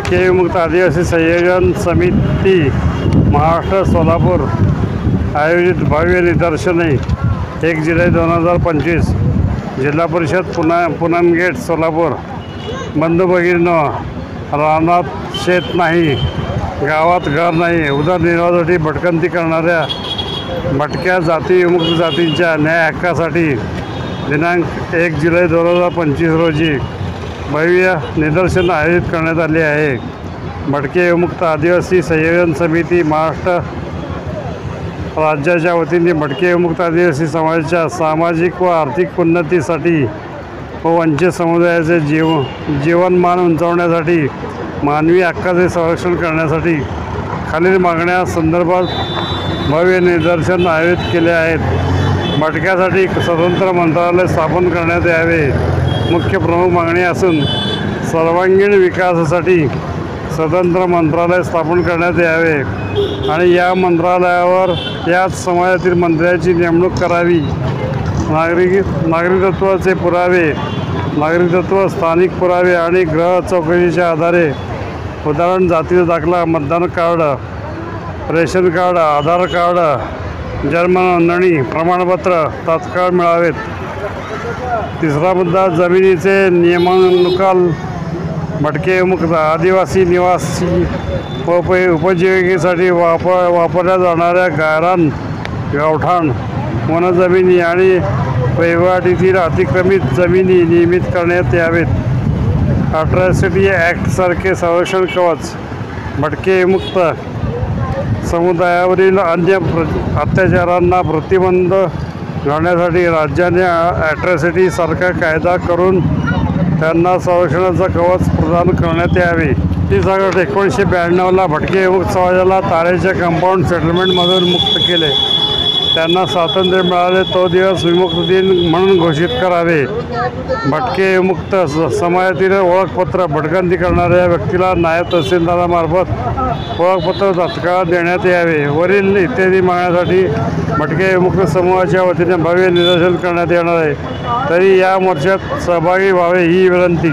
भटके विमुक्त आदिवासी संयोजन समिती महाराष्ट्र सोलापूर आयोजित भव्य निदर्शने 1 जुलै 2025 जिल्हा परिषद पूनम गेट सोलापूर। बंधू भगिनींनो, रानात शेत नाही, गावात घर नाही, उदरनिर्वाहासाठी भटकंती करणाऱ्या भटक्या जाती विमुक्त जातींच्या न्याय हक्कासाठी दिनांक 1 जुलै 2025 रोजी भव्य निदर्शन आयोजित करण्यात आले आहे। भटके विमुक्त आदिवासी संयोजन समिती महाराष्ट्र राज्याच्या वतीने भटके विमुक्त आदिवासी समाजाच्या सामाजिक व आर्थिक उन्नतीसाठी व वंचित समुदायाचे जीवनमान उंचावण्यासाठी मानवी हक्काचे संरक्षण करण्यासाठी खालील मागण्या संदर्भात भव्य निदर्शन आयोजित केले आहेत। भटक्यासाठी स्वतंत्र मंत्रालय स्थापन करण्यात यावे मुख्य प्रमुख मागणी असून सर्वांगीण विकासासाठी स्वतंत्र मंत्रालय स्थापन करण्यात यावे आणि या मंत्रालयावर याच समाजातील मंत्र्याची नेमणूक करावी। नागरिकत्वाचे पुरावे, नागरिकत्व, स्थानिक पुरावे आणि गृह चौकशीच्या आधारे उदाहरण जातीचा दाखला, मतदान कार्ड, रेशन कार्ड, आधार कार्ड, जन्म नोंदणी प्रमाणपत्र तात्काळ मिळावेत। तिसरा मुद्दा, जमिनीचे नियमनुसार भटके विमुक्त आदिवासी निवासी व उपजीविकेसाठी वापरल्या जाणाऱ्या गायरान, गावठाण, वनजमिनी आणि वहिवाटीतील अतिक्रमित जमिनी नियमित करण्यात यावेत। अट्रॉसिटी ॲक्टसारखे संरक्षण कवच भटके विमुक्त समुदायावरील अन्य अत्याचारांना प्रतिबंध घालण्यासाठी राज्याने अट्रॉसिटी सारखा कायदा करून त्यांना संरक्षणाचा कवच प्रदान करण्यात यावे। 30 ऑगस्ट 1992ला भटके विमुक्त समाजाला तारेच्या कंपाऊंड सेटलमेंटमधून मुक्त केले। त्यांना स्वातंत्र्य मिळाले तो दिवस विमुक्त दिन म्हणून घोषित करावे। भटके विमुक्त समाजातील ओळखपत्र भटकंती करणाऱ्या व्यक्तीला नायब तहसीलदारामार्फत ओळखपत्र तात्काळ देण्यात यावे। वरील इत्यादी मागण्यासाठी भटके विमुक्त समूहाच्या वतीने भव्य निदर्शन करण्यात येणार आहे, तरी या मोर्चात सहभागी व्हावे ही विनंती।